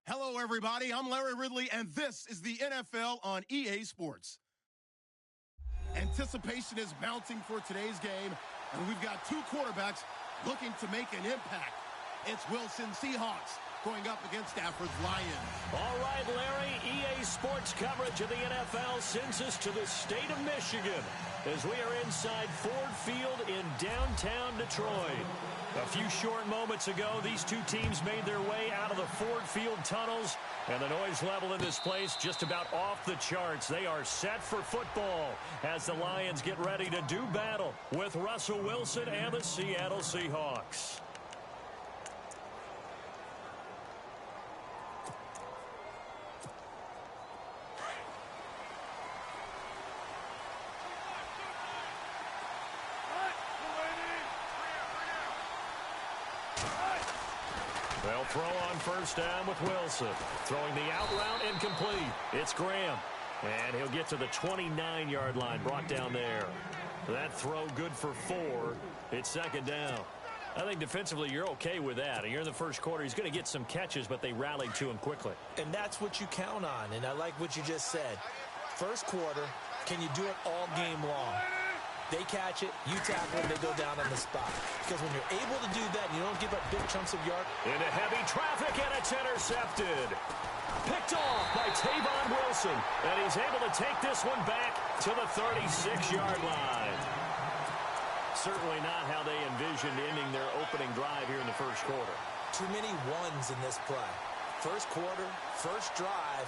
Hello, everybody. I'm Larry Ridley, and this is the NFL on EA Sports. Anticipation is mounting for today's game, and we've got two quarterbacks looking to make an impact. It's Wilson Seahawks going up against Stafford's Lions. All right, Larry, EA Sports coverage of the NFL sends us to the state of Michigan as we are inside Ford Field in downtown Detroit. A few short moments ago, these two teams made their way out of the Ford Field tunnels, and the noise level in this place just about off the charts. They are set for football as the Lions get ready to do battle with Russell Wilson and the Seattle Seahawks. They'll throw on first down with Wilson. Throwing the out route incomplete. It's Graham. And he'll get to the 29-yard line, brought down there. That throw good for 4. It's second down. I think defensively you're okay with that. You're in the first quarter. He's going to get some catches, but they rallied to him quickly. And that's what you count on, and I like what you just said. First quarter, can you do it all game long? They catch it, you tackle it, they go down on the spot. Because when you're able to do that and you don't give up big chunks of yard. Into heavy traffic, and it's intercepted. Picked off by Tavon Wilson. And he's able to take this one back to the 36-yard line. Certainly not how they envisioned ending their opening drive here in the first quarter. Too many ones in this play. First quarter, first drive,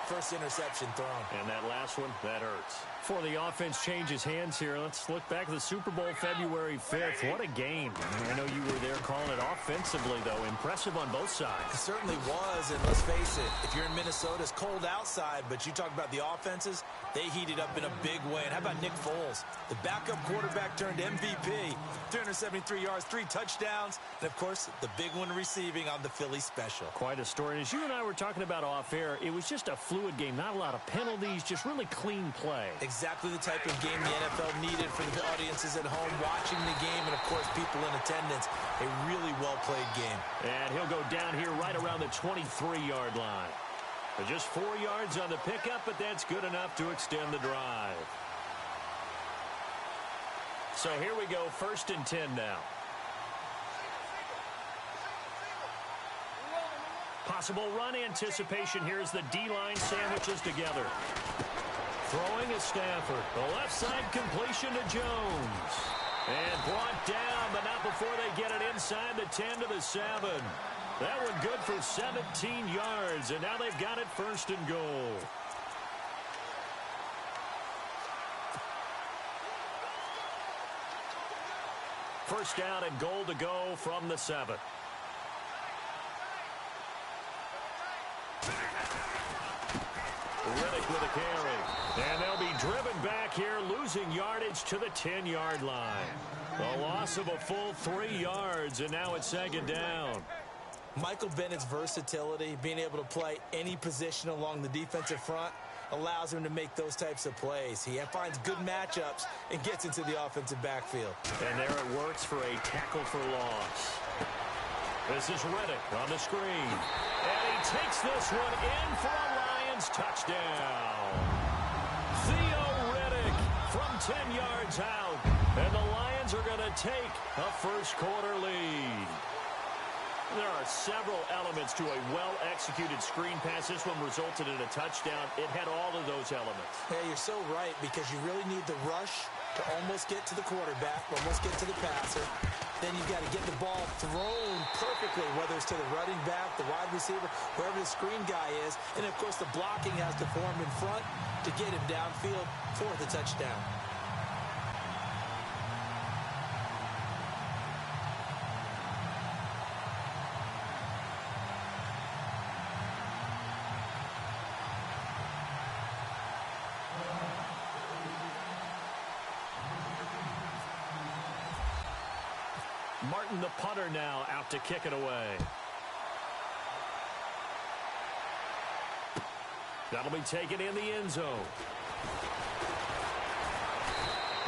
first interception thrown. And that last one, that hurts. Before the offense changes hands here, let's look back at the Super Bowl February 5th. What a game. I know you were there calling it offensively, though. Impressive on both sides. It certainly was, and let's face it, if you're in Minnesota, it's cold outside, but you talk about the offenses, they heated up in a big way. And how about Nick Foles? The backup quarterback turned MVP. 373 yards, 3 touchdowns, and, of course, the big one receiving on the Philly special. Quite a story. And as you and I were talking about off air, it was just a fluid game. Not a lot of penalties, just really clean play. Exactly the type of game the NFL needed for the audiences at home watching the game and, of course, people in attendance. A really well-played game. And he'll go down here right around the 23-yard line. But just 4 yards on the pickup, but that's good enough to extend the drive. So here we go, 1st and 10 now. Possible run anticipation here as the D-line sandwiches together. Throwing is Stafford. The left side completion to Jones. And brought down, but not before they get it inside the 10 to the 7. That one good for 17 yards, and now they've got it 1st and goal. First down and goal to go from the 7. Riddick with a carry. And they'll be driven back here, losing yardage to the 10-yard line. The loss of a full 3 yards, and now it's 2nd down. Michael Bennett's versatility, being able to play any position along the defensive front, allows him to make those types of plays. He finds good matchups and gets into the offensive backfield. And there it works for a tackle for loss. This is Riddick on the screen. And he takes this one in for a Lions touchdown. Theo Riddick from 10 yards out. And the Lions are going to take a first quarter lead. There are several elements to a well-executed screen pass. This one resulted in a touchdown. It had all of those elements. Yeah, you're so right, because you really need the rush to almost get to the quarterback, almost get to the passer. Then you've got to get the ball thrown perfectly, whether it's to the running back, the wide receiver, wherever the screen guy is. And, of course, the blocking has to form in front to get him downfield for the touchdown. Martin, the punter, now out to kick it away. That'll be taken in the end zone.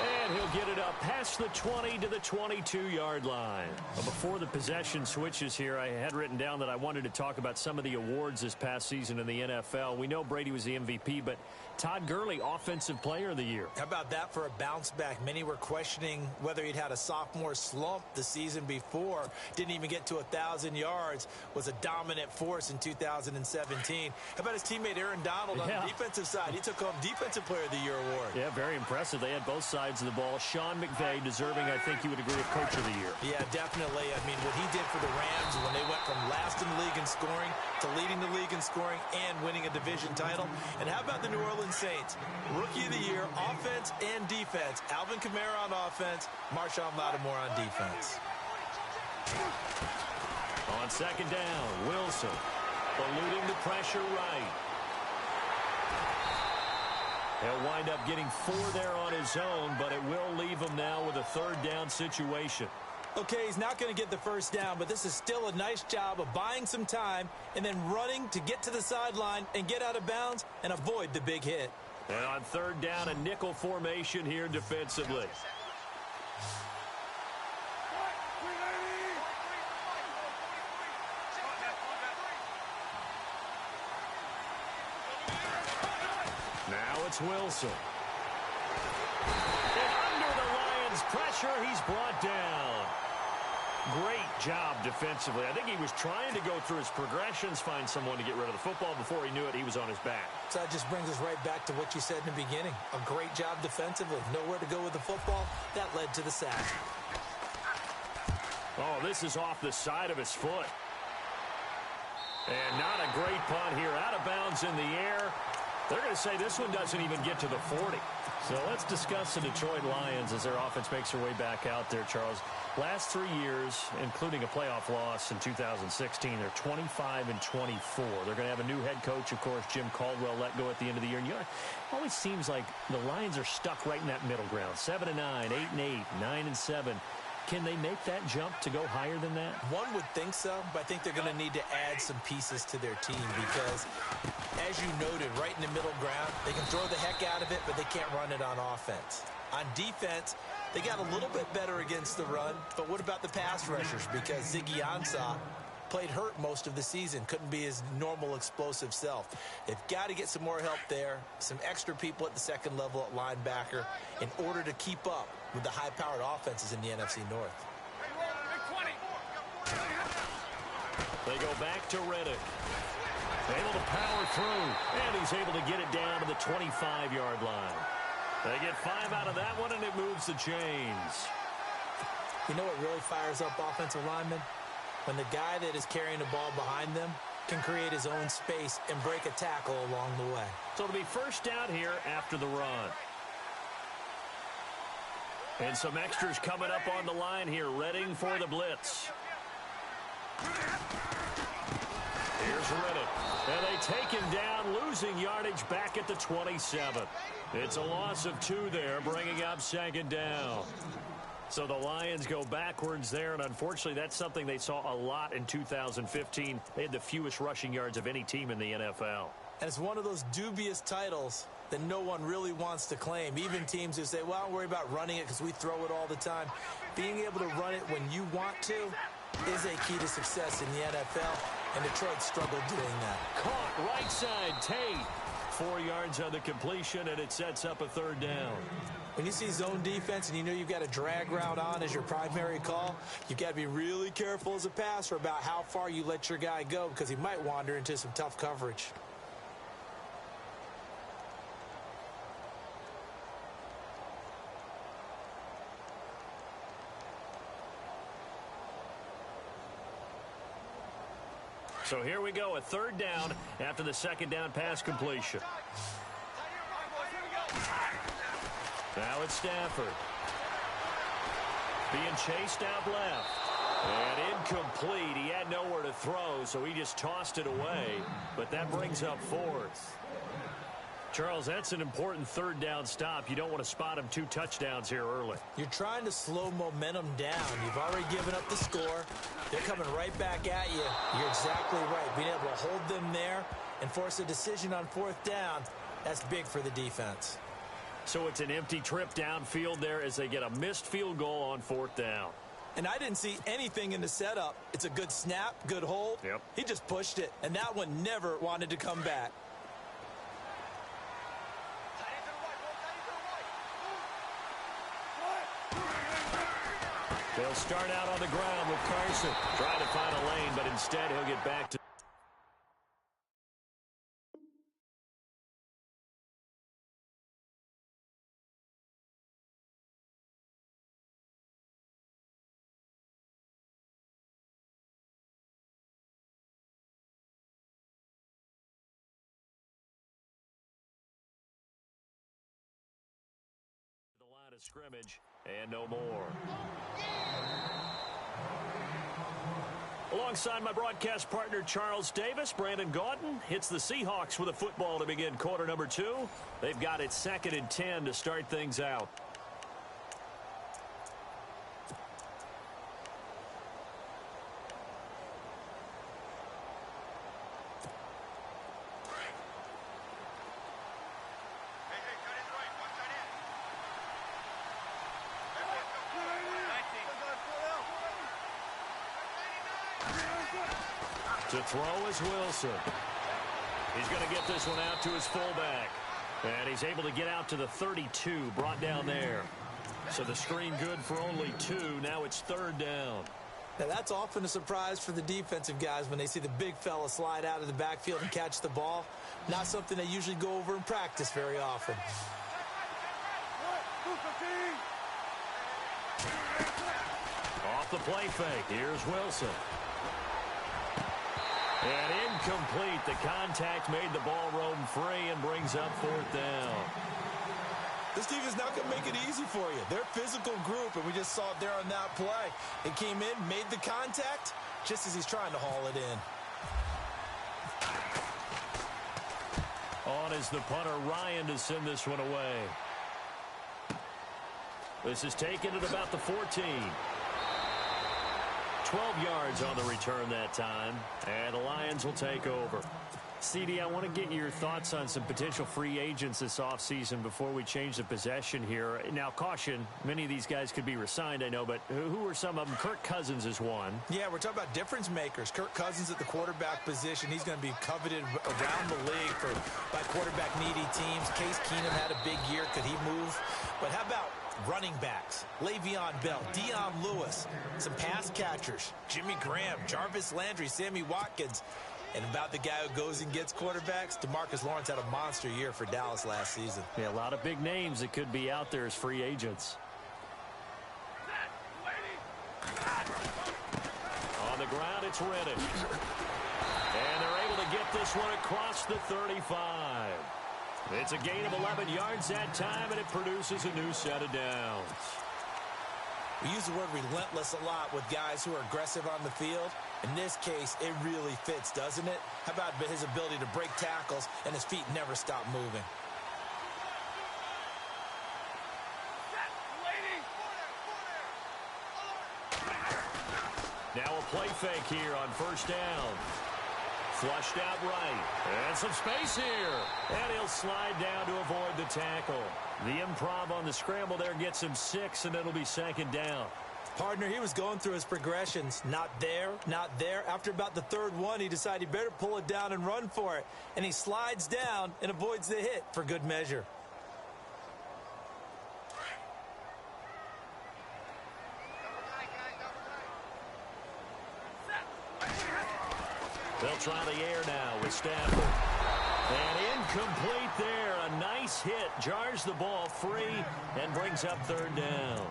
And he'll get it up past the 20 to the 22-yard line. Well, before the possession switches here, I had written down that I wanted to talk about some of the awards this past season in the NFL. We know Brady was the MVP, but Todd Gurley, Offensive Player of the Year. How about that for a bounce back? Many were questioning whether he'd had a sophomore slump the season before. Didn't even get to 1,000 yards. Was a dominant force in 2017. How about his teammate Aaron Donald on the defensive side? He took home Defensive Player of the Year award. Yeah, very impressive. They had both sides of the ball. Sean McVay deserving, I think you would agree, of Coach of the Year. Yeah, definitely. I mean, what he did for the Rams when they went from last in the league in scoring to leading the league in scoring and winning a division title. And how about the New Orleans Saints? Rookie of the Year, offense and defense. Alvin Kamara on offense, Marshawn Lattimore on defense. On second down, Wilson eluding the pressure right. He'll wind up getting 4 there on his own, but it will leave him now with a third down situation. Okay, he's not going to get the first down, but this is still a nice job of buying some time and then running to get to the sideline and get out of bounds and avoid the big hit. And on third down, a nickel formation here defensively. Now it's Wilson. And under the Lions' pressure, he's brought down. Great job defensively. I think he was trying to go through his progressions, find someone to get rid of the football. Before he knew it, he was on his back. So that just brings us right back to what you said in the beginning. A great job defensively. Nowhere to go with the football. That led to the sack. Oh, this is off the side of his foot. And not a great punt here. Out of bounds in the air. They're going to say this one doesn't even get to the 40. So let's discuss the Detroit Lions as their offense makes their way back out there, Charles. Last 3 years, including a playoff loss in 2016, they're 25-24. They're going to have a new head coach, of course, Jim Caldwell, let go at the end of the year. And, you know, it always seems like the Lions are stuck right in that middle ground. 7-9, 8-8, 9-7. Can they make that jump to go higher than that? One would think so, but I think they're going to need to add some pieces to their team because, as you noted, right in the middle ground, they can throw the heck out of it, but they can't run it on offense. On defense, they got a little bit better against the run, but what about the pass rushers? Because Ziggy Ansah played hurt most of the season, couldn't be his normal explosive self. They've got to get some more help there, some extra people at the second level at linebacker in order to keep up with the high-powered offenses in the NFC North. They go back to Reddick. Able to power through, and he's able to get it down to the 25-yard line. They get 5 out of that one, and it moves the chains. You know what really fires up offensive linemen? When the guy that is carrying the ball behind them can create his own space and break a tackle along the way. So it'll be first down here after the run. And some extras coming up on the line here, readying for the blitz. Here's Reddick. And they take him down, losing yardage back at the 27. It's a loss of 2 there, bringing up second down. So the Lions go backwards there, and unfortunately that's something they saw a lot in 2015. They had the fewest rushing yards of any team in the NFL. And it's one of those dubious titles that no one really wants to claim. Even teams who say, well, don't worry about running it because we throw it all the time. Being able to run it when you want to is a key to success in the NFL, and Detroit struggled doing that. Caught right side, Tate. 4 yards on the completion, and it sets up a third down. When you see zone defense and you know you've got a drag route on as your primary call, you've got to be really careful as a passer about how far you let your guy go because he might wander into some tough coverage. So here we go, a third down after the second down pass completion. Now it's Stafford. Being chased out left. And incomplete. He had nowhere to throw, so he just tossed it away. But that brings up 4th. Charles, that's an important third down stop. You don't want to spot him 2 touchdowns here early. You're trying to slow momentum down. You've already given up the score. They're coming right back at you. You're exactly right. Being able to hold them there and force a decision on 4th down, that's big for the defense. So it's an empty trip downfield there as they get a missed field goal on 4th down. And I didn't see anything in the setup. It's a good snap, good hold. Yep. He just pushed it, and that one never wanted to come back. They'll start out on the ground with Carson. Trying to find a lane, but instead he'll get back to the line of scrimmage, and no more. Alongside my broadcast partner, Charles Davis, Brandon Gaudin hits the Seahawks with a football to begin quarter number 2. They've got it 2nd and 10 to start things out. To throw is Wilson. He's going to get this one out to his fullback. And he's able to get out to the 32, brought down there. So the screen good for only 2. Now it's 3rd down. Now that's often a surprise for the defensive guys when they see the big fella slide out of the backfield and catch the ball. Not something they usually go over in practice very often. Off the play fake. Here's Wilson. And incomplete. The contact made the ball roam free and brings up 4th down. This team is not going to make it easy for you. They're a physical group, and we just saw it there on that play. It came in, made the contact, just as he's trying to haul it in. On is the punter, Ryan, to send this one away. This is taken at about the 14. 12 yards on the return that time, and the Lions will take over. CD, I want to get your thoughts on some potential free agents this offseason before we change the possession here. Now, caution, many of these guys could be re-signed, I know, but who are some of them? Kirk Cousins is one. Yeah, we're talking about difference makers. Kirk Cousins at the quarterback position. He's going to be coveted around the league by quarterback-needy teams. Case Keenum had a big year. Could he move? But how about running backs? Le'Veon Bell, Dion Lewis, some pass catchers, Jimmy Graham, Jarvis Landry, Sammy Watkins. And about the guy who goes and gets quarterbacks, DeMarcus Lawrence had a monster year for Dallas last season. Yeah, a lot of big names that could be out there as free agents. On the ground, it's Reddick. And they're able to get this one across the 35. It's a gain of 11 yards that time, and it produces a new set of downs. We use the word relentless a lot with guys who are aggressive on the field. In this case, it really fits, doesn't it? How about his ability to break tackles and his feet never stop moving? Now a play fake here on 1st down. Flushed out right. And some space here. And he'll slide down to avoid the tackle. The improv on the scramble there gets him 6, and it'll be 2nd down. Partner, he was going through his progressions. Not there, not there. After about the 3rd one, he decided he better pull it down and run for it. And he slides down and avoids the hit for good measure. They'll try the air now with Stafford. And incomplete there. A nice hit. Jars the ball free and brings up 3rd down.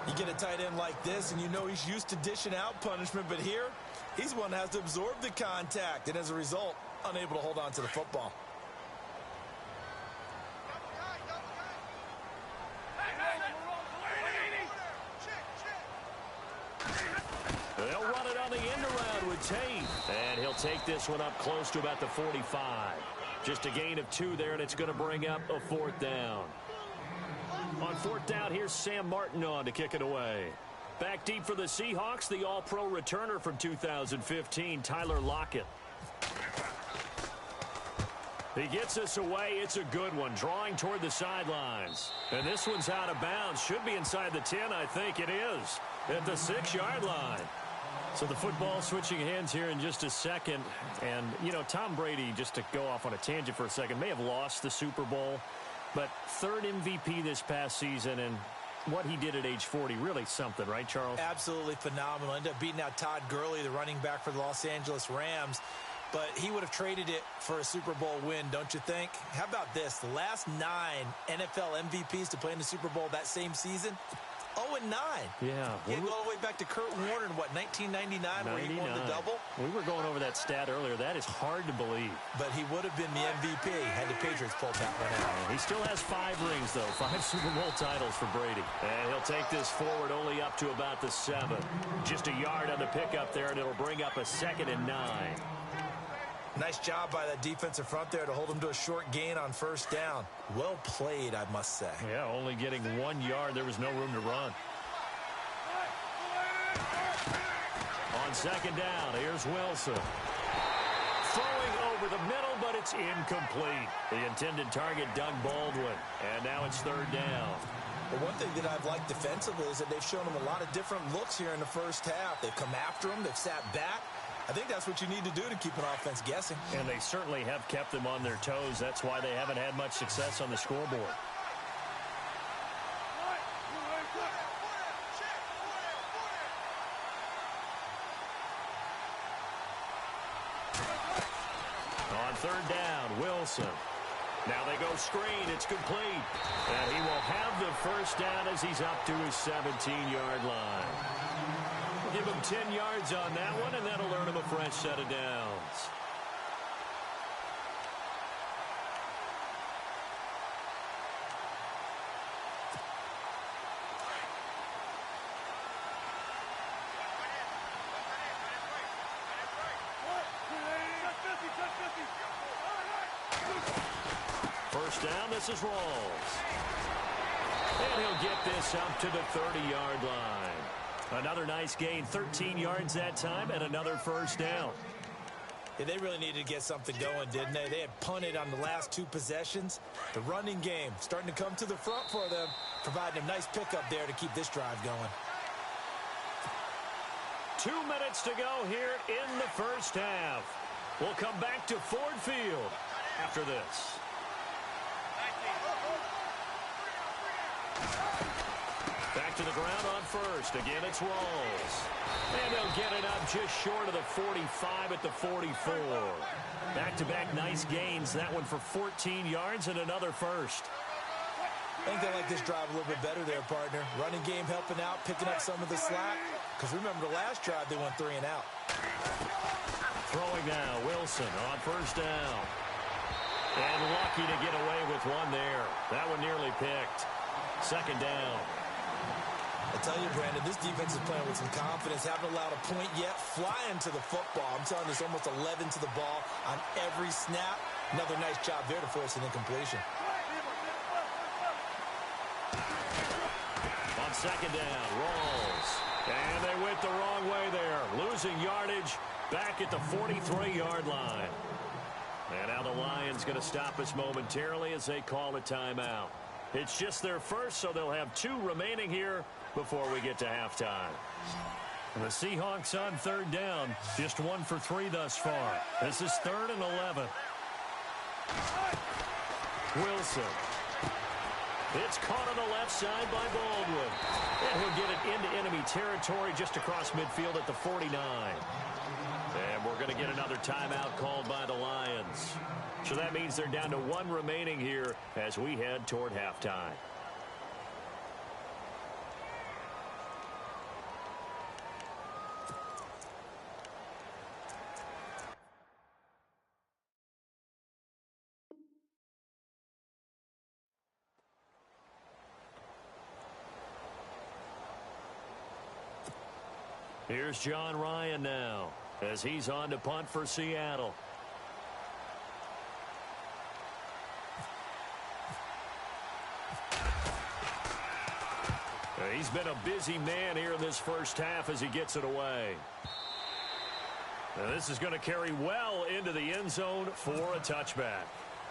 You get a tight end like this, and you know he's used to dishing out punishment, but here, he's one that has to absorb the contact, and as a result, unable to hold on to the football. They'll run it on the end around with Tate. And he'll take this one up close to about the 45. Just a gain of 2 there, and it's going to bring up a 4th down. On 4th down, here's Sam Martin on to kick it away. Back deep for the Seahawks, the All-Pro returner from 2015, Tyler Lockett. He gets us away. It's a good one, drawing toward the sidelines. And this one's out of bounds. Should be inside the 10, I think it is, at the 6-yard line. So the football switching hands here in just a second. And, you know, Tom Brady, just to go off on a tangent for a second, may have lost the Super Bowl, but third MVP this past season, and what he did at age 40, really something, right, Charles? Absolutely phenomenal. Ended up beating out Todd Gurley, the running back for the Los Angeles Rams. But he would have traded it for a Super Bowl win, don't you think? How about this? The last 9 NFL MVPs to play in the Super Bowl that same season, 0-9. Yeah. You go all the way back to Kurt Warner in, what, 1999, where he won the double? We were going over that stat earlier. That is hard to believe. But he would have been the MVP had the Patriots pulled that one out. He still has 5 rings, though. 5 Super Bowl titles for Brady. And he'll take this forward only up to about the 7. Just a yard on the pickup there, and it'll bring up a 2nd and 9. Nice job by that defensive front there to hold him to a short gain on first down. Well played, I must say. Yeah, only getting 1 yard. There was no room to run. On 2nd down, here's Wilson. Throwing over the middle, but it's incomplete. The intended target, Doug Baldwin. And now it's 3rd down. But one thing that I've liked defensively is that they've shown him a lot of different looks here in the first half. They've come after him. They've sat back. I think that's what you need to do to keep an offense guessing. And they certainly have kept them on their toes. That's why they haven't had much success on the scoreboard. On 3rd down, Wilson. Now they go screen. It's complete. And he will have the first down as he's up to his 17-yard line. Give him 10 yards on that one, and that'll earn him a fresh set of downs. First down, this is Rawls. And he'll get this up to the 30-yard line. Another nice gain, 13 yards that time, and another first down. Yeah, they really needed to get something going, didn't they? They had punted on the last 2 possessions. The running game starting to come to the front for them, providing a nice pickup there to keep this drive going. 2 minutes to go here in the first half. We'll come back to Ford Field after this. Back to the ground on first. Again, it's Rawls. And they'll get it up just short of the 45 at the 44. Back-to-back nice gains. That one for 14 yards and another first. I think they like this drive a little bit better there, partner. Running game helping out, picking up some of the slack. Because remember, the last drive, they went 3 and out. Throwing now, Wilson on first down. And lucky to get away with one there. That one nearly picked. 2nd down. I tell you, Brandon, this defense is playing with some confidence. Haven't allowed a point yet. Flying to the football. I'm telling you, there's almost 11 to the ball on every snap. Another nice job there to force an incompletion. On 2nd down, Rawls. And they went the wrong way there. Losing yardage back at the 43-yard line. And now the Lions going to stop us momentarily as they call a timeout. It's just their first, so they'll have 2 remaining here before we get to halftime. The Seahawks on 3rd down, just 1 for 3 thus far. This is 3rd and 11. Wilson. It's caught on the left side by Baldwin. And he'll get it into enemy territory just across midfield at the 49. And we're going to get another timeout called by the Lions. So that means they're down to 1 remaining here as we head toward halftime. Here's John Ryan now as he's on to punt for Seattle. He's been a busy man here in this first half as he gets it away. Now this is going to carry well into the end zone for a touchback.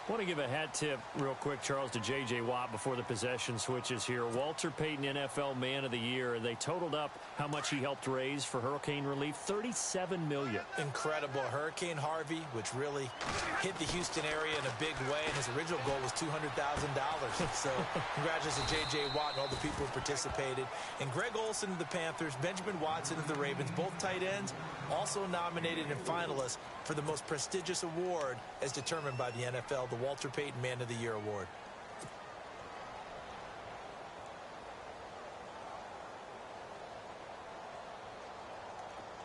Want to give a hat tip real quick, Charles, to J.J. Watt before the possession switches here. Walter Payton, NFL Man of the Year. They totaled up how much he helped raise for hurricane relief, $37 million. Incredible. Hurricane Harvey, which really hit the Houston area in a big way, and his original goal was $200,000. So congratulations to J.J. Watt and all the people who participated. And Greg Olsen of the Panthers, Benjamin Watson of the Ravens, both tight ends, also nominated and finalists for the most prestigious award as determined by the NFL, the Walter Payton Man of the Year Award.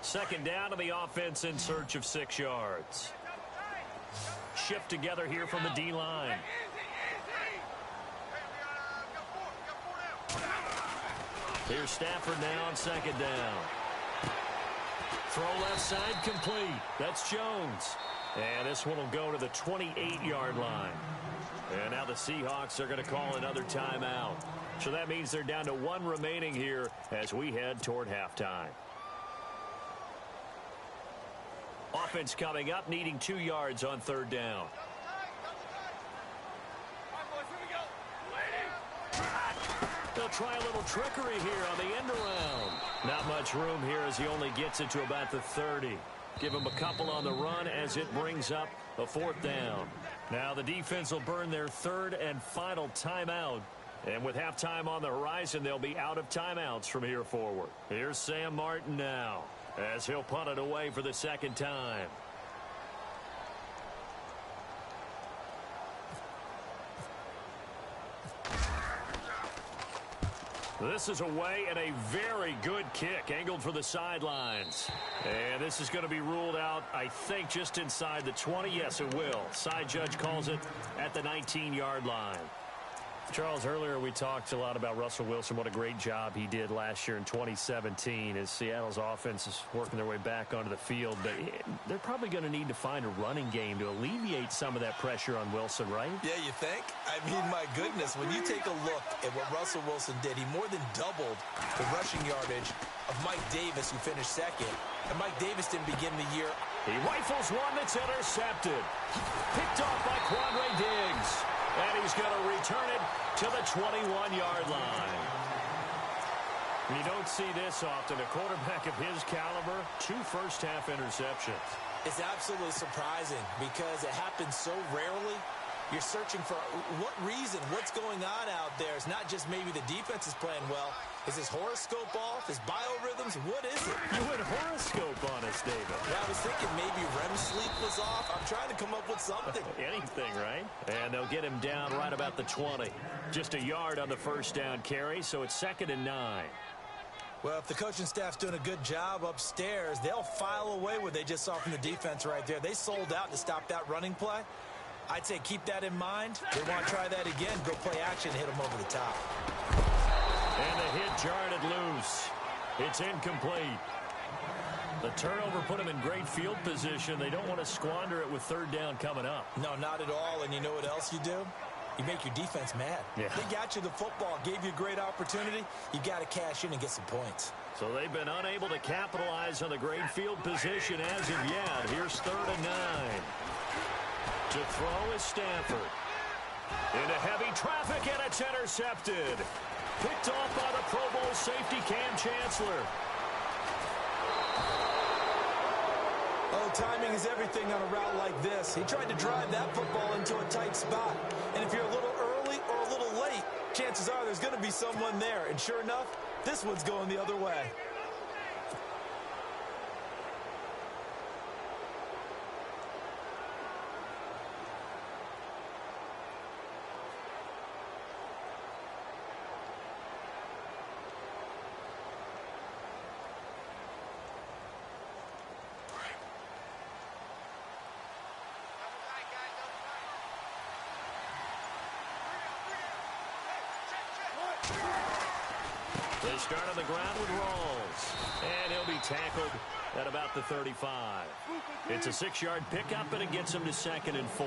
Second down to the offense in search of 6 yards. Shift together here from the D-line. Here's Stafford now on second down. Throw left side complete. That's Jones. And this one will go to the 28-yard line. And now the Seahawks are going to call another timeout. So that means they're down to 1 remaining here as we head toward halftime. Offense coming up, needing 2 yards on third down. They'll try a little trickery here on the end around. Not much room here as he only gets it to about the 30. Give him a couple on the run as it brings up a 4th down. Now the defense will burn their 3rd and final timeout. And with halftime on the horizon, they'll be out of timeouts from here forward. Here's Sam Martin now as he'll punt it away for the 2nd time. This is away and a very good kick angled for the sidelines. And this is going to be ruled out, I think, just inside the 20. Yes, it will. Side judge calls it at the 19-yard line. Charles, earlier we talked a lot about Russell Wilson, what a great job he did last year in 2017 as Seattle's offense is working their way back onto the field. But they're probably going to need to find a running game to alleviate some of that pressure on Wilson, right? Yeah, you think? I mean, my goodness, when you take a look at what Russell Wilson did, he more than doubled the rushing yardage of Mike Davis, who finished 2nd. And Mike Davis didn't begin the year. He rifles one that's intercepted. Picked off by Quandre Diggs. And he's going to return it to the 21-yard line. You don't see this often. A quarterback of his caliber, 2 first-half interceptions. It's absolutely surprising because it happens so rarely. You're searching for what reason, what's going on out there. It's not just maybe the defense is playing well. Is his horoscope off? His biorhythms? What is it? You went horoscope on us, David. Yeah, I was thinking maybe REM sleep was off. I'm trying to come up with something. Anything, right? And they'll get him down right about the 20. Just a yard on the first down carry, so it's 2nd and 9. Well, if the coaching staff's doing a good job upstairs, they'll file away what they just saw from the defense right there. They sold out to stop that running play. I'd say keep that in mind. They want to try that again. Go play action and hit them over the top. And the hit jarred it loose. It's incomplete. The turnover put them in great field position. They don't want to squander it with 3rd down coming up. No, not at all. And you know what else you do? You make your defense mad. Yeah. They got you the football, gave you a great opportunity. You got to cash in and get some points. So they've been unable to capitalize on the great field position as of yet. Here's 3rd and 9. To throw is Stafford. Into heavy traffic, and it's intercepted. Picked off by the Pro Bowl safety Cam Chancellor. Oh, timing is everything on a route like this. He tried to drive that football into a tight spot. And if you're a little early or a little late, chances are there's going to be someone there. And sure enough, this one's going the other way. They start on the ground with Rawls. And he'll be tackled at about the 35. It's a 6-yard pickup, and it gets him to 2nd and 4.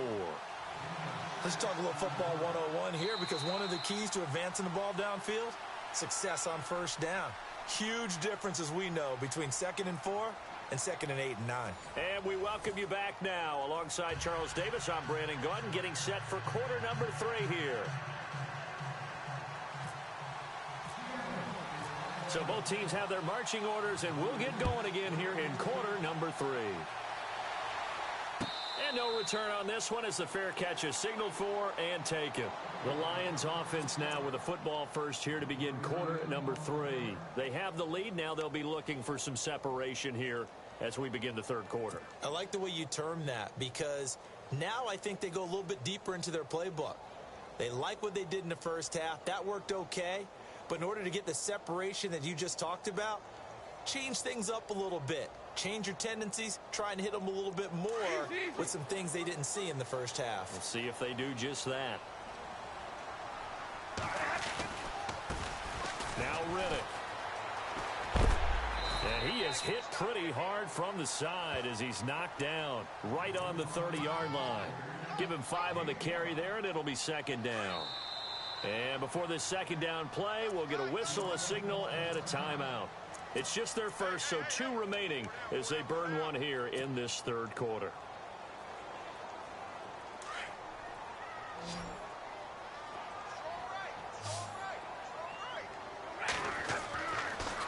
Let's talk a little football 101 here, because one of the keys to advancing the ball downfield, success on first down. Huge difference, as we know, between 2nd and 4 and 2nd and 8 and 9. And we welcome you back now. Alongside Charles Davis, I'm Brandon Gaudin, getting set for quarter number 3 here. So both teams have their marching orders, and we'll get going again here in quarter number 3. And no return on this one as the fair catch is signaled for and taken. The Lions offense now with a football first here to begin quarter number 3. They have the lead. Now they'll be looking for some separation here as we begin the third quarter. I like the way you term that, because now I think they go a little bit deeper into their playbook. They like what they did in the first half. That worked okay. But in order to get the separation that you just talked about, change things up a little bit. Change your tendencies, try and hit them a little bit more with some things they didn't see in the first half. We'll see if they do just that. Now Riddick. And he is hit pretty hard from the side as he's knocked down right on the 30-yard line. Give him 5 on the carry there, and it'll be 2nd down. And before this 2nd down play, we'll get a whistle, a signal, and a timeout. It's just their first, so 2 remaining as they burn one here in this third quarter.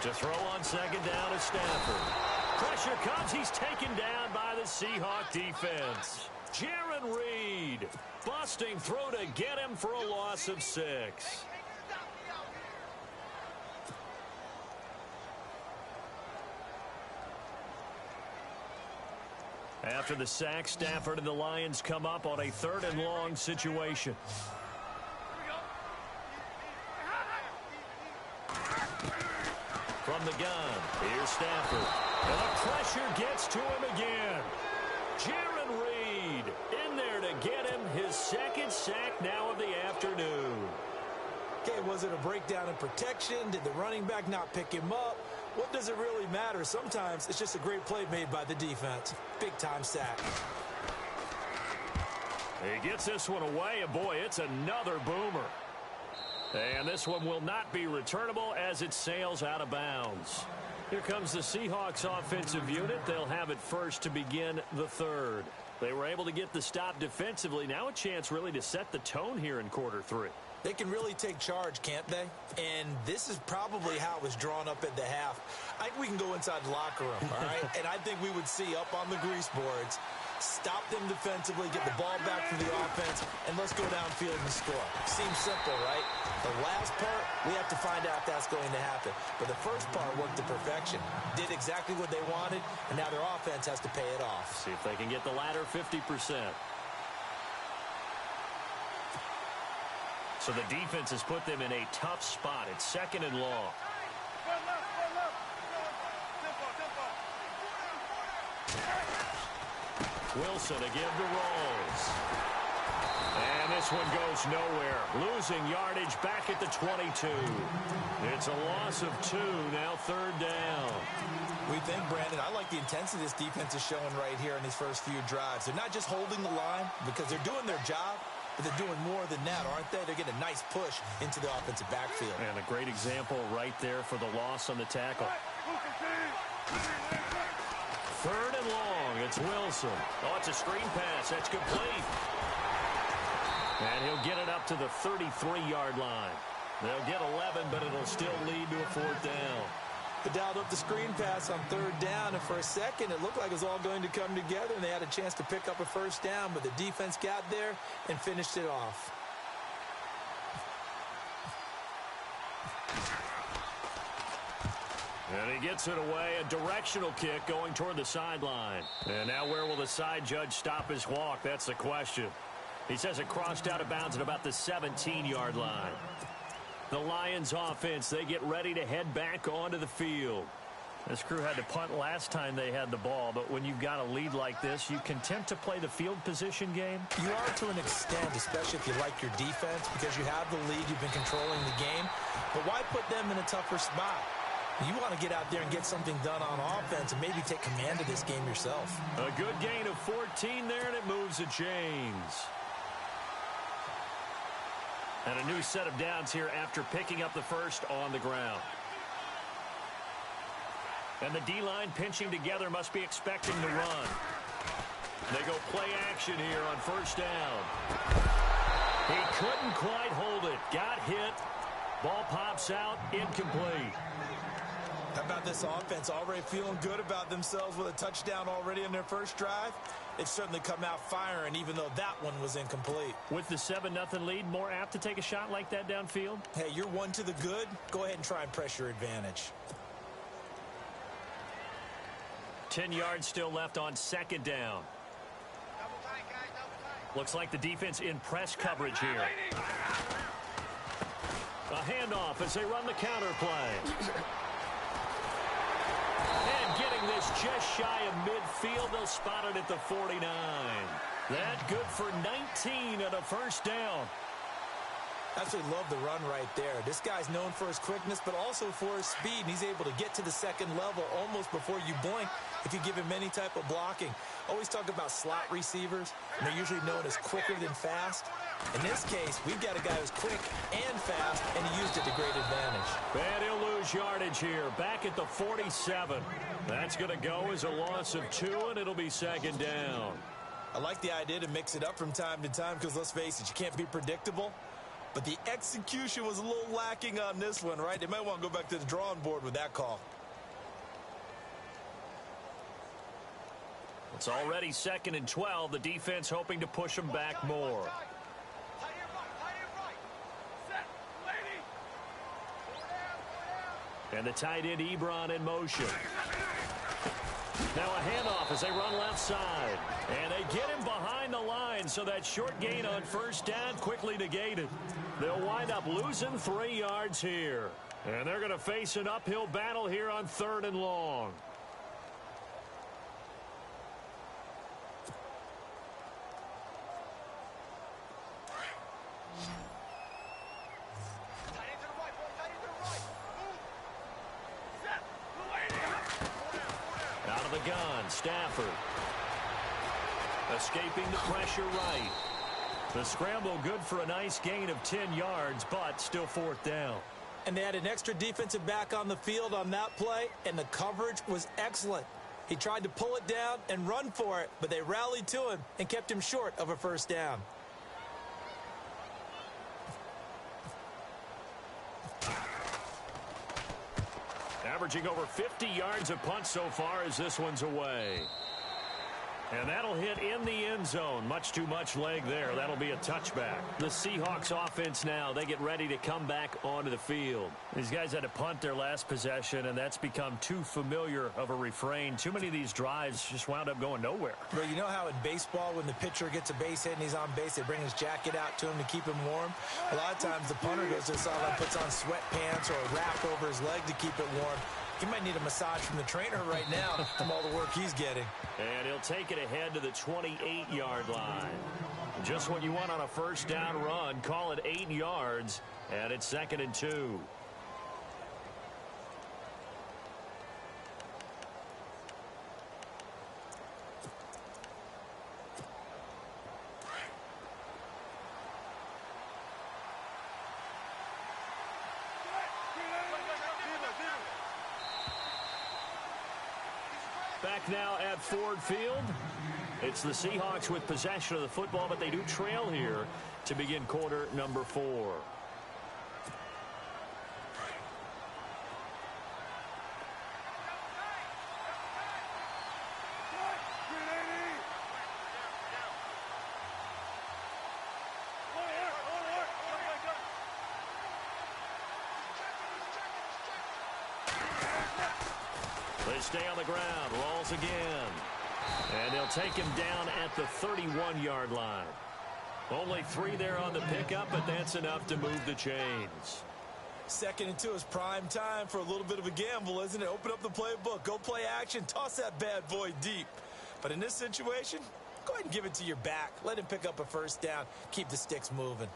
To throw on 2nd down is Stafford. Pressure comes. He's taken down by the Seahawk defense. Jaron Reed busting through to get him for a loss of 6. After the sack, Stafford and the Lions come up on a 3rd and long situation. From the gun, here's Stafford. And the pressure gets to him again. Jaron Reed in there to get him his 2nd sack now of the afternoon. Okay, was it a breakdown in protection? Did the running back not pick him up? What does it really matter? Sometimes it's just a great play made by the defense. Big-time sack. He gets this one away, and boy, it's another boomer. And this one will not be returnable as it sails out of bounds. Here comes the Seahawks offensive unit. They'll have it first to begin the third. They were able to get the stop defensively. Now a chance really to set the tone here in quarter 3. They can really take charge, can't they? And this is probably how it was drawn up at the half. I think we can go inside the locker room, all right? And I think we would see up on the grease boards, stop them defensively, get the ball back for the offense, and let's go downfield and score. Seems simple, right? The last part, we have to find out if that's going to happen. But the first part worked to perfection. Did exactly what they wanted, and now their offense has to pay it off. See if they can get the latter 50%. So the defense has put them in a tough spot. It's 2nd and long. Wilson again to Rolls. And this one goes nowhere. Losing yardage back at the 22. It's a loss of 2, now 3rd down. We think, Brandon, I like the intensity this defense is showing right here in these first few drives. They're not just holding the line because they're doing their job, but they're doing more than that, aren't they? They're getting a nice push into the offensive backfield. And a great example right there for the loss on the tackle. 3rd and long. It's Wilson. Oh, it's a screen pass. That's complete. And he'll get it up to the 33-yard line. They'll get 11, but it'll still lead to a 4th down. They dialed up the screen pass on 3rd down, and for a second it looked like it was all going to come together, and they had a chance to pick up a 1st down, but the defense got there and finished it off. And he gets it away, a directional kick going toward the sideline. And now where will the side judge stop his walk? That's the question. He says it crossed out of bounds at about the 17-yard line. The Lions offense, they get ready to head back onto the field. This crew had to punt last time they had the ball, but when you've got a lead like this, you content to play the field position game? You are to an extent, especially if you like your defense, because you have the lead, you've been controlling the game. But why put them in a tougher spot? You want to get out there and get something done on offense and maybe take command of this game yourself. A good gain of 14 there, and it moves the chains. And a new set of downs here after picking up the first on the ground. And the D-line pinching together must be expecting the run. They go play action here on first down. He couldn't quite hold it. Got hit. Ball pops out. Incomplete. How about this offense already feeling good about themselves with a touchdown already in their first drive? They've certainly come out firing, even though that one was incomplete. With the 7-0 lead, more apt to take a shot like that downfield? Hey, you're one to the good. Go ahead and try and press your advantage. 10 yards still left on second down. Looks like the defense in press coverage here. A handoff as they run the counter play. And getting this just shy of midfield, they'll spot it at the 49. That good for 19 and a first down. Absolutely love the run right there. This guy's known for his quickness, but also for his speed, and he's able to get to the second level almost before you blink if you give him any type of blocking. Always talk about slot receivers, and they're usually known as quicker than fast. In this case, we've got a guy who's quick and fast, and he used it to great advantage. And he'll lose yardage here, back at the 47. That's going to go as a loss of 2, and it'll be second down. I like the idea to mix it up from time to time because, let's face it, you can't be predictable. But the execution was a little lacking on this one, right? They might want to go back to the drawing board with that call. It's already 2nd and 12. The defense hoping to push them back more. And the tight end Ebron in motion. Now a handoff as they run left side. And they get him behind the line, so that short gain on first down quickly negated. They'll wind up losing 3 yards here. And they're going to face an uphill battle here on 3rd and long. Out of the gun, Stafford. Escaping the pressure right. The scramble good for a nice gain of 10 yards, but still 4th down. And they had an extra defensive back on the field on that play, and the coverage was excellent. He tried to pull it down and run for it, but they rallied to him and kept him short of a first down. Averaging over 50 yards a punt so far as this one's away. And that'll hit in the end zone. Much too much leg there. That'll be a touchback. The Seahawks offense now, they get ready to come back onto the field. These guys had to punt their last possession, and that's become too familiar of a refrain. Too many of these drives just wound up going nowhere. Well, you know how in baseball, when the pitcher gets a base hit and he's on base, they bring his jacket out to him to keep him warm? A lot of times the punter goes to the sideline, puts on sweatpants or a wrap over his leg to keep it warm. He might need a massage from the trainer right now from all the work he's getting. And he'll take it ahead to the 28-yard line. Just what you want on a first down run. Call it 8 yards, and it's 2nd and 2. Back now at Ford Field. It's the Seahawks with possession of the football, but they do trail here to begin quarter number 4. They stay on the ground, rolls again. And they'll take him down at the 31-yard line. Only 3 there on the pickup, but that's enough to move the chains. 2nd and 2 is prime time for a little bit of a gamble, isn't it? Open up the playbook, go play action, toss that bad boy deep. But in this situation, go ahead and give it to your back. Let him pick up a first down, keep the sticks moving.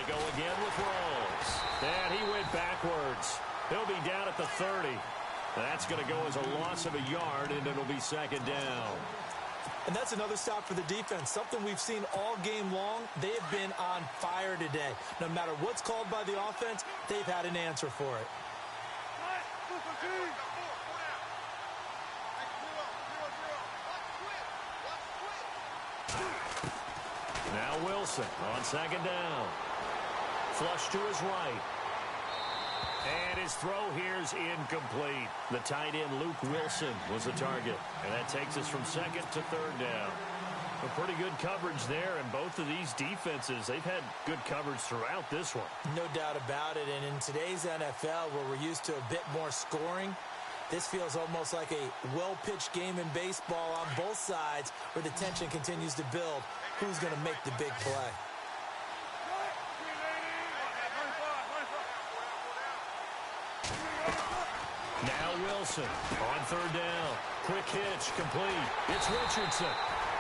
They go again with Rolls. And he went backwards. He'll be down at the 30. That's going to go as a loss of a yard, and it'll be second down. And that's another stop for the defense, something we've seen all game long. They have been on fire today. No matter what's called by the offense, they've had an answer for it. Now Wilson on second down. Flush to his right. And his throw here is incomplete. The tight end, Luke Wilson, was the target. And that takes us from second to third down. A pretty good coverage there, and both of these defenses, they've had good coverage throughout this one. No doubt about it. And in today's NFL, where we're used to a bit more scoring, this feels almost like a well-pitched game in baseball on both sides where the tension continues to build. Who's going to make the big play? Now Wilson on third down. Quick hitch, complete. It's Richardson.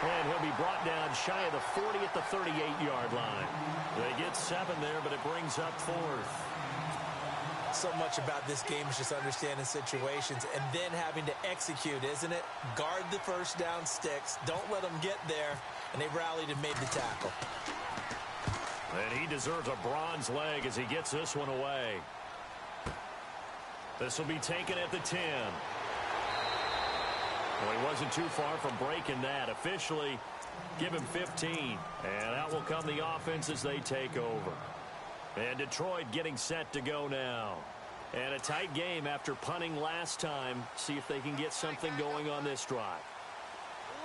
And he'll be brought down shy of the 40 at the 38-yard line. They get 7 there, but it brings up fourth. So much about this game is just understanding situations and then having to execute, isn't it? Guard the first down sticks. Don't let them get there. And they rallied and made the tackle. And he deserves a bronze leg as he gets this one away. This will be taken at the 10. Well, he wasn't too far from breaking that. Officially, give him 15. And out will come the offense as they take over. And Detroit getting set to go now. And a tight game after punting last time. See if they can get something going on this drive.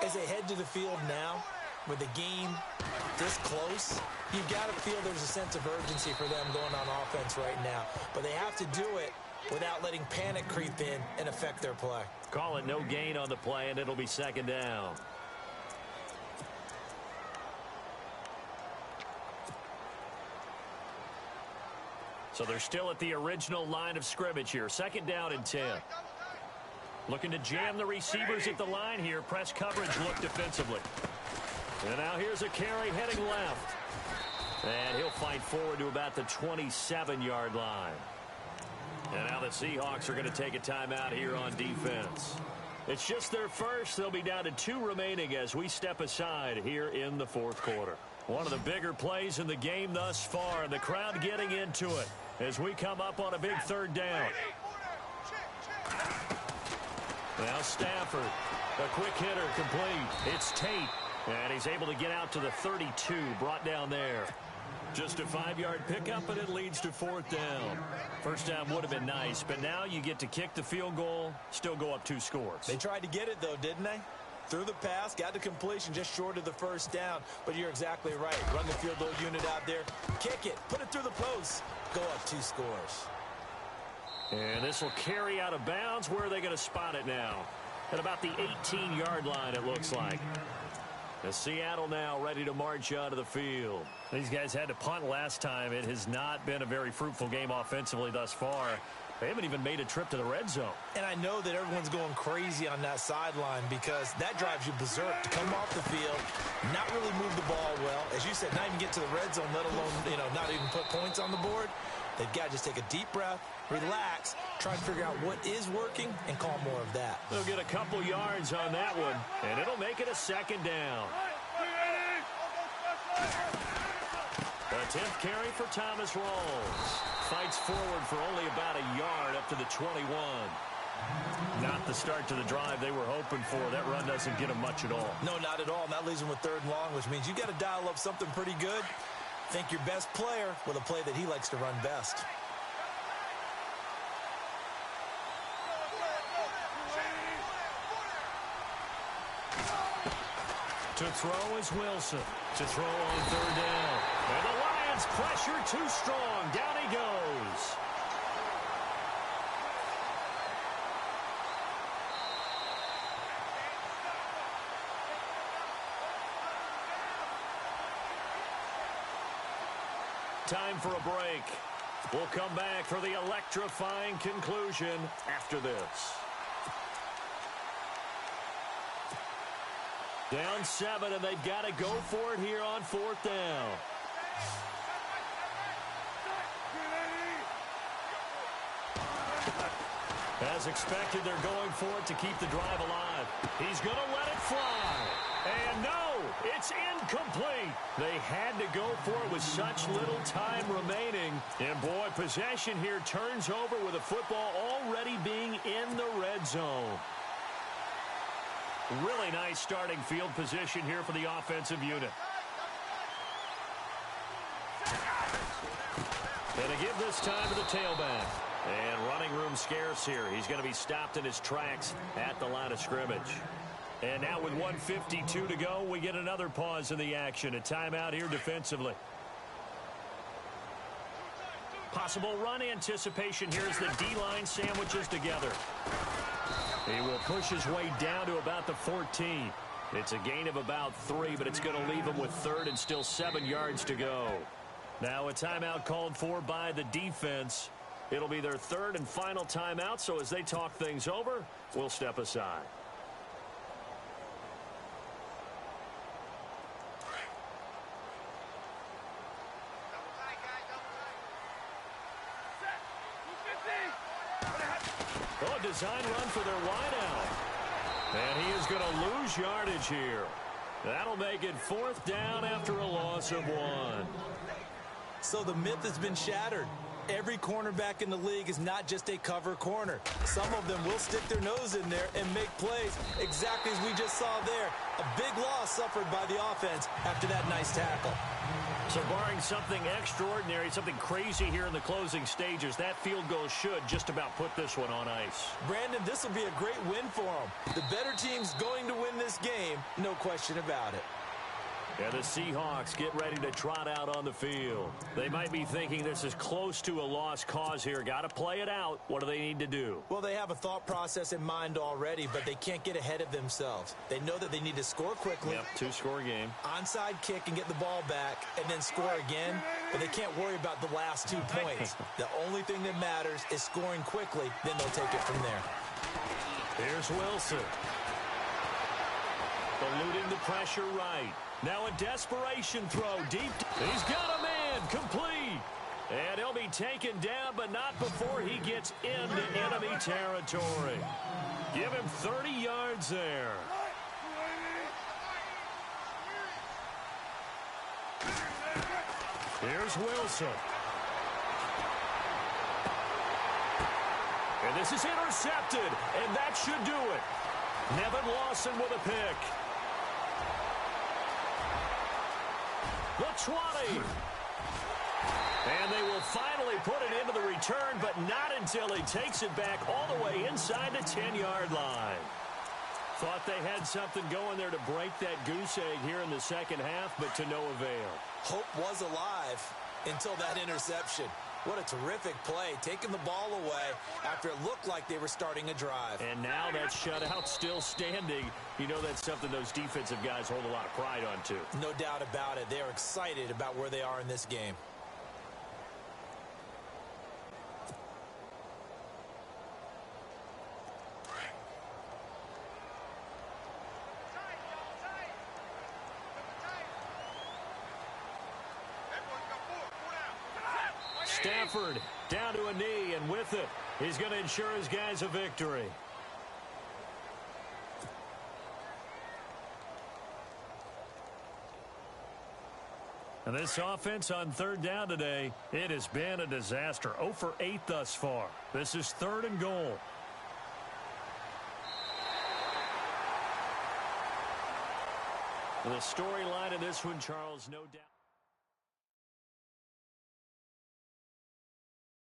As they head to the field now, with the game this close, you've got to feel there's a sense of urgency for them going on offense right now. But they have to do it without letting panic creep in and affect their play. Call it no gain on the play, and it'll be second down. So they're still at the original line of scrimmage here. Second down and 10. Looking to jam the receivers at the line here. Press coverage look defensively. And now here's a carry heading left. And he'll fight forward to about the 27-yard line. And now the Seahawks are going to take a timeout here on defense. It's just their first. They'll be down to 2 remaining as we step aside here in the fourth quarter. One of the bigger plays in the game thus far, and the crowd getting into it as we come up on a big third down. Now Stafford, a quick hitter, complete. It's Tate, and he's able to get out to the 32, brought down there. Just a 5-yard pickup, and it leads to fourth down. First down would have been nice, but now you get to kick the field goal, still go up 2 scores. They tried to get it, though, didn't they? Threw the pass, got the completion just short of the first down. But you're exactly right. Run the field goal unit out there. Kick it. Put it through the post. Go up 2 scores. And this will carry out of bounds. Where are they going to spot it now? At about the 18-yard line, it looks like. As Seattle now ready to march onto the field. These guys had to punt last time. It has not been a very fruitful game offensively thus far. They haven't even made a trip to the red zone. And I know that everyone's going crazy on that sideline because that drives you berserk to come off the field, not really move the ball well. As you said, not even get to the red zone, let alone, not even put points on the board. They've got to just take a deep breath, relax, try and figure out what is working, and call more of that. They'll get a couple yards on that one, and it'll make it a second down. A 10th carry for Thomas Rawls. Fights forward for only about a yard up to the 21. Not the start to the drive they were hoping for. That run doesn't get them much at all. No, not at all. And that leaves them with 3rd and long, which means you've got to dial up something pretty good. Think your best player with a play that he likes to run best. To throw is Wilson. To throw on 3rd down. And the Lions pressure too strong. Down he goes. Time for a break. We'll come back for the electrifying conclusion after this. Down 7, and they've got to go for it here on 4th down. As expected, they're going for it to keep the drive alive. He's going to let it fly. And no, it's incomplete. They had to go for it with such little time remaining. And boy, possession here turns over with the football already being in the red zone. Really nice starting field position here for the offensive unit. And to give this time to the tailback. And running room scarce here. He's going to be stopped in his tracks at the line of scrimmage. And now with 1:52 to go, we get another pause in the action. A timeout here defensively. Possible run anticipation here as the D-line sandwiches together. He will push his way down to about the 14. It's a gain of about 3, but it's going to leave him with 3rd and still 7 yards to go. Now a timeout called for by the defense. It'll be their 3rd and final timeout, so as they talk things over, we'll step aside. Oh, a design run for their wideout. And he is going to lose yardage here. That'll make it 4th down after a loss of 1. So the myth has been shattered. Every cornerback in the league is not just a cover corner. Some of them will stick their nose in there and make plays exactly as we just saw there. A big loss suffered by the offense after that nice tackle. So barring something extraordinary, something crazy here in the closing stages, that field goal should just about put this one on ice. Brandon, this will be a great win for them. The better team's going to win this game, no question about it. And the Seahawks get ready to trot out on the field. They might be thinking this is close to a lost cause here. Got to play it out. What do they need to do? Well, they have a thought process in mind already, but they can't get ahead of themselves. They know that they need to score quickly. Yep, 2-score game. Onside kick and get the ball back and then score again, but they can't worry about the last 2 points. The only thing that matters is scoring quickly, then they'll take it from there. Here's Wilson. Eluding the pressure right. Now a desperation throw deep. He's got a man complete. And he'll be taken down, but not before he gets into enemy territory. Give him 30 yards there. Here's Wilson. And this is intercepted, and that should do it. Nevin Lawson with a pick. The 20. And they will finally put it into the return, but not until he takes it back all the way inside the 10-yard line. Thought they had something going there to break that goose egg here in the second half, but to no avail. Hope was alive until that interception. What a terrific play, taking the ball away after it looked like they were starting a drive. And now that shutout still standing. You know that's something those defensive guys hold a lot of pride on, too. No doubt about it. They are excited about where they are in this game. Stafford down to a knee, and with it, he's going to ensure his guys a victory. And this offense on 3rd down today, it has been a disaster. 0 for 8 thus far. This is 3rd and goal. The storyline of this one, Charles, no doubt.